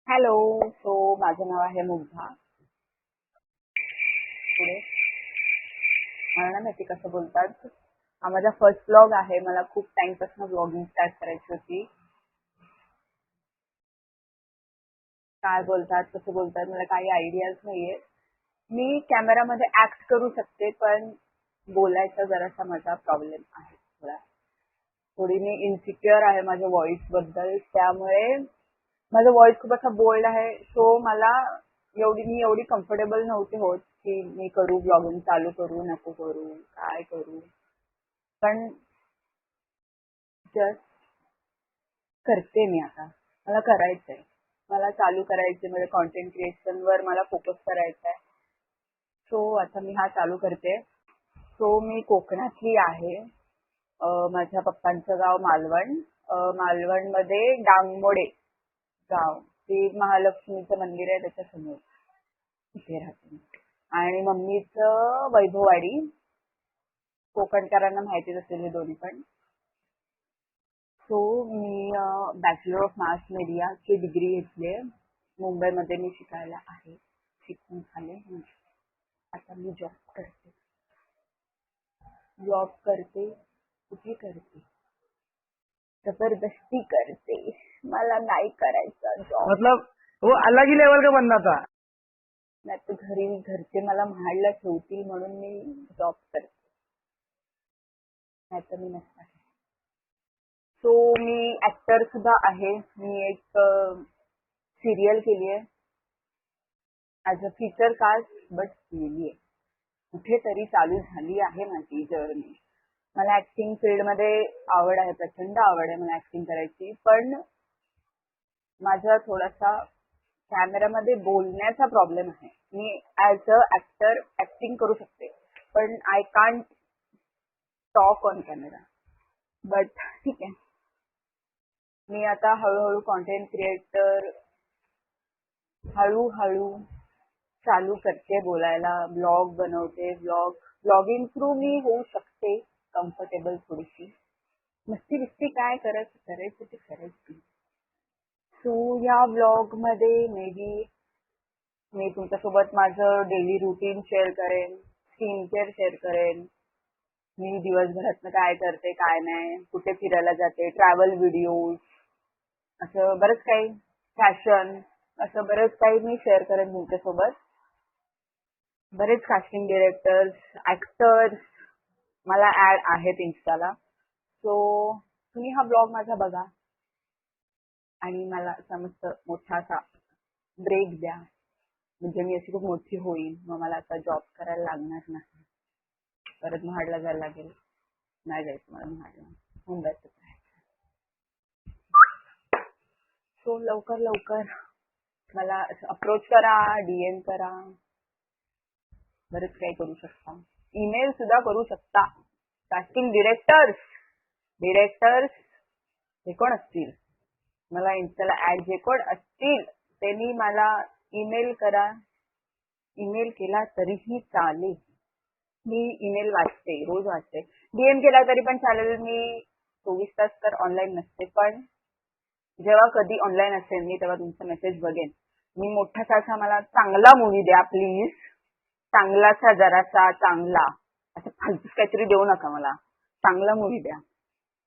Hello. माझं नाव आहे मुग्धा. पुढे मला नाही माहिती कसं बोलतात. हा माझा फर्स्ट ब्लॉग आहे. मला खूप टाइमपासून ब्लॉगिंग स्टार्ट करायची होती. काय बोलतात कसं बोलतात मला काही आयडियाच नाहीये. मी कॅमेरामध्ये ऍक्ट करू शकते पण बोलायचा जरासा माझा प्रॉब्लेम आहे थोडा. थोडी मी इन्सिक्युअर आहे माझ्या व्हॉइस बद्दल, त्यामुळे माझा व्हॉइस खूप असा बोल्ड आहे. मला मी एवढी कम्फर्टेबल नव्हते होत की मी करू ब्लॉगिंग, चालू करू नको करू काय करू. पण जस्ट करते मी आता. मला करायचंय. मला चालू करायचे म्हणजे कॉन्टेंट क्रिएशन वर मला फोकस करायचा आहे. आता मी हा चालू करते. मी कोकणातली आहे. माझ्या पप्पांचं गाव मालवण. मालवणमध्ये डांगमोडे गाव, ते महालक्ष्मीचं मंदिर आहे त्याच्या समोर, तिथे राहते मी. आणि मम्मीचं वैभववाडी. कोकणकरांना माहितीच असेल हे दोन्ही पण. मी बॅचलर ऑफ मास मीडिया ची डिग्री घेतली आहे. मुंबईमध्ये मी शिकायला आहे. शिकून झाले. आता मी जॉब करते. कुठे करते, जबरदस्ती करते. मला नाही करायचा जॉब. मतलब वो अलग ही लेवल का बंदा था. नाही तर घरचे मला म्हाडला ठेवतील म्हणून मी जॉब करते, नाही तर मी नसते. मी ऍक्टर सुद्धा आहे. मी एक सिरियल केली आहे as a feature cast, but केली आहे. कुठेतरी चालू झाली आहे माझी जर्नी. मला ऍक्टिंग फील्ड मध्ये आवड आहे, प्रचंड आवड आहे मला ऍक्टिंग करायची. पण माझा थोडासा कॅमेरामध्ये बोलण्याचा प्रॉब्लेम आहे. मी ऍज अ ऍक्टर ऍक्टिंग करू शकते पण I can't talk on camera. But ठीक आहे. मी आता हळूहळू कॉन्टेंट क्रिएटर हळूहळू चालू करते बोलायला. ब्लॉग बनवते. ब्लॉगिंग थ्रू मी होऊ शकते कम्फर्टेबल थोडीशी. मस्ती बिस्ती काय करायचं ते करायची. या ब्लॉग मध्ये मे बी मी तुमच्यासोबत माझं डेली रुटीन शेअर करेन, स्किन केअर शेअर करेन, मी दिवसभरात काय करते काय नाही, कुठे फिरायला जाते, ट्रॅव्हल व्हिडिओज, असं बरंच काही, फॅशन, असं बरंच काही मी शेअर करेन तुमच्यासोबत. बरेच कास्टिंग डिरेक्टर्स, ऍक्टर्स मला ऍड आहेत इन्स्टाला. तुम्ही हा ब्लॉग माझा बघा आणि मला समस्त मोठासा ब्रेक द्या. म्हणजे मी अशी खूप मोठी होईल, मग मला आता जॉब करायला लागणार नाही. परत महाडला जायला लागेल. नाही जायचं मला महाडला, मुंबईतच राहायचं. लवकर लवकर मला अप्रोच करा, डीएम करा. बरेच काही करू शकता. ईमेल सुद्धा करू शकता. कास्टिंग डिरेक्टर्स हे कोण असतील, मला इन्स्टाला ऍड जे कोण असतील त्यांनी मला ईमेल करा. ईमेल केला तरीही चालेल. मी ईमेल वाचते, रोज वाचते. डीएम केला तरी पण चालेल. मी 24 तास तर ऑनलाईन नसते, पण जेव्हा कधी ऑनलाईन असेल मी तेव्हा तुमचा मेसेज बघेन. मी मोठासा असा मला चांगला मूवी द्या प्लीज. चांगलासा जरासा चांगला, असं फालतूच काहीतरी देऊ नका मला. चांगला मूवी द्या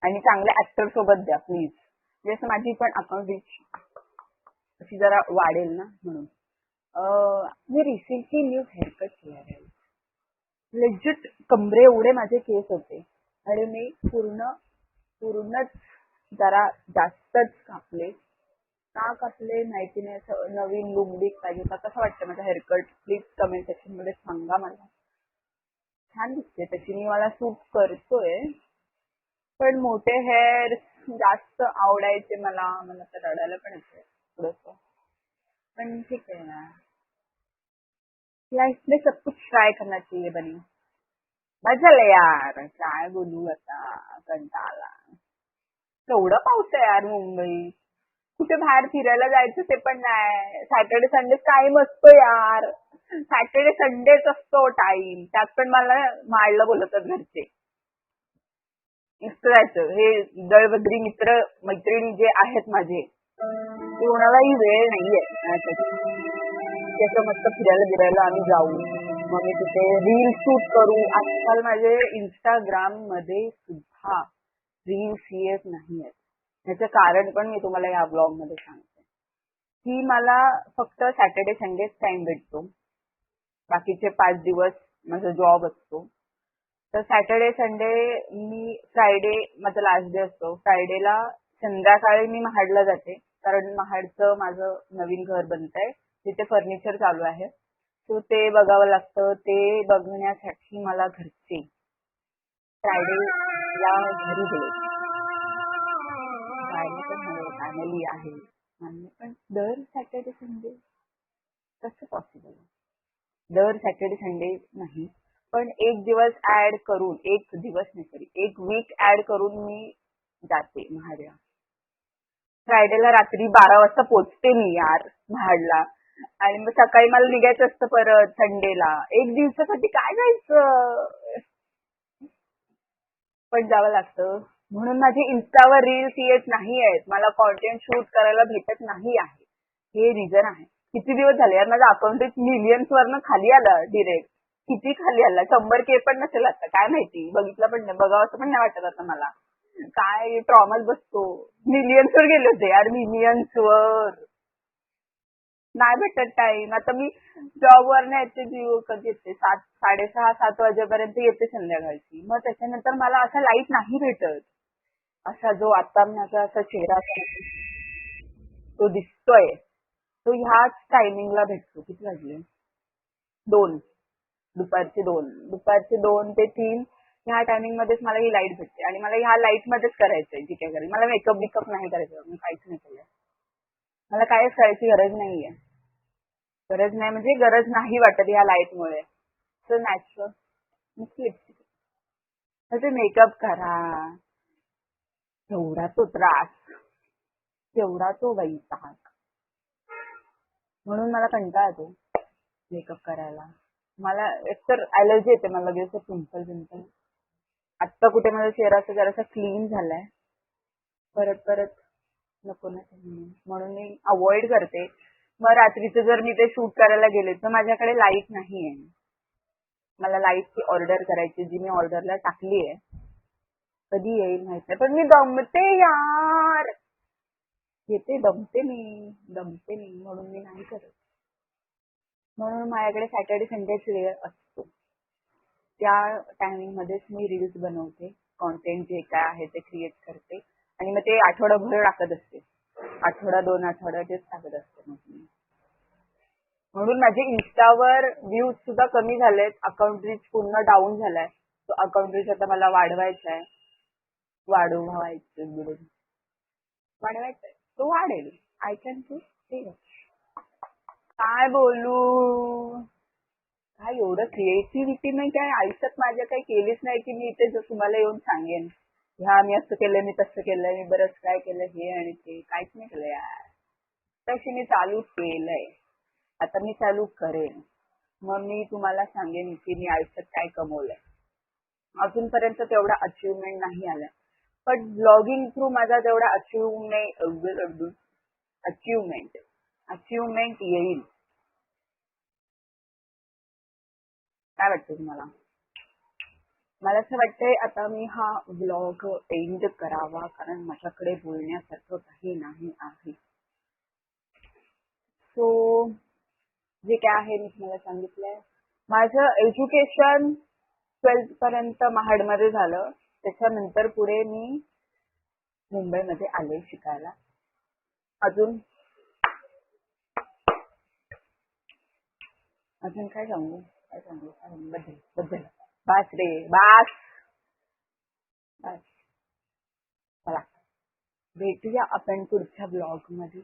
आणि चांगल्या ऍक्टर सोबत द्या प्लीज. जसं माझी पण अकाउंट रीच अशी जरा वाढेल ना म्हणून. मी रिसेंटली न्यू हेअरकट केला आहे. लेजिट कमरे एवढे माझे केस होते आणि मी पूर्णच जरा जास्तच कापले. का कापले माहिती नाही. असं नवीन लुक बिक पाहिजे होता. कसं वाटतं माझा हेअरकट, प्लीज कमेंट सेक्शन मध्ये सांगा मला. छान दिसते तशी, मी मला सूट करतोय. पण मोठे हेअर जास्त आवडायचे मला तर रडायला पण येते थोडस. पण ठीक आहे ना, लाइफ में सब कुछ ट्राय करना चाहिए बनी. बस झालं यार, काय बोलू आता, कंटाळा. केवढा पाऊस आहे यार मुंबईत. कुठे बाहेर फिरायला जायचं ते पण नाही. सॅटर्डे संडे टाइम असतो यार. सॅटर्डे संडेच असतो टाइम. त्यात पण मला माळला बोलवतात घरचे. नुसतं जायचं. हे दळबद्री मित्र मैत्रिणी जे आहेत माझे कोणालाही वेळ नाहीये त्याचं मस्त फिरायला बिरायला आम्ही जाऊ, मग मी तिथे रील शूट करू. आजकाल माझे इंस्टाग्राम मध्ये सुद्धा रील्स येत नाहीयेत. त्याचं कारण पण मी तुम्हाला या ब्लॉग मध्ये सांगते की मला फक्त सॅटर्डे संडेच टाइम भेटतो. बाकीचे 5 दिवस माझा जॉब असतो. तर सॅटर्डे संडे मी फ्रायडे माझा लास्ट डे असतो. फ्रायडेला संध्याकाळी मी महाडला जाते कारण महाडचं माझं नवीन घर बनतंय, तिथे फर्निचर चालू आहे. सो ते बघावं लागतं. ते बघण्यासाठी मला घरचे फ्रायडेला घरी गेले जायला पण हवं, फॅमिली आहे मान्य, पण दर सॅटर्डे संडे कसं पॉसिबल? दर सॅटर्डे संडे नाही, पण एक दिवस ऍड करून, एक दिवस नाही सॉरी, एक वीक ऍड करून मी जाते महाडला. फ्रायडेला रात्री 12 वाजता पोचते मी यार महाडला, आणि मग सकाळी मला निघायचं असतं परत संडेला. एक दिवसासाठी काय जायचं, पण जावं लागतं. म्हणून माझे इन्स्टावर रील्स येत नाही आहेत, मला कॉन्टेंट शूट करायला भेटत नाही आहे. हे रिझन आहे. किती दिवस झाले यार माझं अकाउंट मिलियन्स वरनं खाली आलं डिरेक्ट. किती खाली आला, 100K पण नसेल आता, काय माहिती, बघितलं पण नाही, बघावं असं पण नाही वाटत आता मला. काय ट्रॉमाच बसतो. मिलियन्स वर गेले होते यार, मिलियन्स वर. नाही भेटत टाइम. आता मी जॉबवर नाही येते, जीव कधी येते 6:30-7 वाजेपर्यंत येते संध्याकाळची. मग त्याच्यानंतर मला असा लाईट नाही भेटत. असा जो आता माझा असा चेहरा तो दिसतोय तो ह्याच टायमिंगला भेटतो. किती वाजले? 2. दुपारचे 2 ते 3 ह्या टायमिंग मध्येच मला ही लाईट भेटते, आणि मला ह्या लाईट मध्येच करायचंय जे काय करेल. मला मेकअप बिकअप नाही करायचं, मी काहीच नाही केलं. मला काहीच करायची गरज नाहीये. गरज नाही म्हणजे गरज नाही वाटत ह्या लाईटमुळे. सो नॅचरल लिपस्टिक, मेकअप करा, तेवढा तो त्रास, तेवढा तो वैताग. म्हणून मला कंटाळा येतो मेकअप करायला. मला एकतर ऍलर्जी येते, मला लगेच पिंपल. आत्ता कुठे माझा चेहरा असं जरासा क्लीन झालाय, परत नको ना म्हणून मी अवॉइड करते. मग रात्रीचं जर मी ते शूट करायला गेले तर माझ्याकडे लाईट नाहीये. मला लाईटची ऑर्डर करायची, जी मी ऑर्डरला टाकली आहे. कधी येईल माहित नाही, पण मी दमते यार. येते, दमते मी म्हणून मी नाही करत. म्हणून माझ्याकडे सॅटर्डे संडेच वेळ असतो. त्या टायमिंग मध्येच मी रील्स बनवते, कॉन्टेंट जे काय आहे ते क्रिएट करते, आणि मग ते आठवडाभर टाकत असते. आठवडा 2 आठवडा तेच टाकत असते मग मी. म्हणून माझे इंस्टावर व्ह्यूज सुद्धा कमी झालेत. अकाउंट रीच पूर्ण डाऊन झालाय. तो अकाउंट रीच आता मला वाढवायचा आहे. वाढवायचं तो वाढेल. I can do. काय बोलू, काय एवढं क्रिएटिव्हिटी नाही काय आयुष्यात माझ्या काही केलीच नाही की मी इथे तुम्हाला येऊन सांगेन ह्या मी असं केलंय, मी तसं केलंय, मी बरंच काय केलं, हे आणि ते काहीच नाही केलं यार. तशी मी चालू केलंय, आता मी चालू करेन. मग मी तुम्हाला सांगेन की मी आयुष्यात काय कमवलंय. अजूनपर्यंत तेवढा अचिव्हमेंट नाही आला, पण ब्लॉगिंग थ्रू माझा तेवढा अचिव्हमेंट येईल. काय वाटतं तुम्हाला? मला असं वाटतंय आता मी हा ब्लॉग एंड करावा, कारण माझ्याकडे बोलण्यासारखं काही नाही आहे. सो जे काय आहे मी तुम्हाला सांगितलंय. माझं एज्युकेशन 12th पर्यंत महाडमध्ये झालं. त्याच्यानंतर पुढे मी मुंबईमध्ये आले शिकायला. अजून काय सांगू बद्दल बास रे बास. चला भेटूया आपण पुढच्या ब्लॉग मध्ये.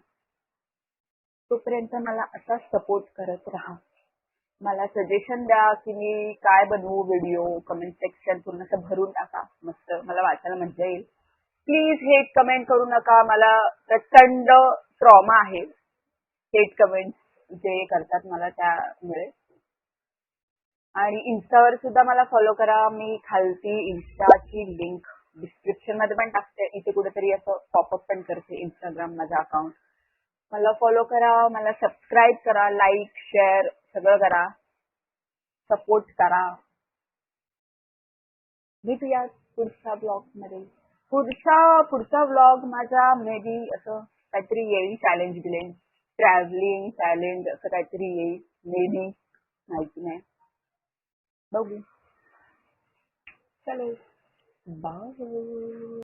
तोपर्यंत मला असा सपोर्ट करत राहा. मला सजेशन द्या की मी काय बनवू व्हिडिओ. कमेंट सेक्शन पूर्ण भरून टाका, मस्त मला वाचायला मजा येईल. प्लीज हेट कमेंट करू नका. मला प्रचंड ट्रॉमा आहे हेट कमेंट जे करतात मला त्यामुळे. आणि इन्स्टावर सुद्धा मला फॉलो करा. मी खालती इन्स्टाची लिंक डिस्क्रिप्शन मध्ये पण टाकते. इथे कुठेतरी असं पॉपअप पण करते इंस्टाग्राम माझा अकाउंट. मला फॉलो करा, मला सबस्क्राईब करा, लाईक शेअर सगळं करा, सपोर्ट करा. भेटूया पुढच्या ब्लॉग मध्ये. पुढचा ब्लॉग माझा मे बी असं काहीतरी येईल, चॅलेंज बिलेंज, ट्रॅव्हलिंग चॅलेंज असं काहीतरी येईल मे बी, माहिती नाही, बघू. चलो बाय.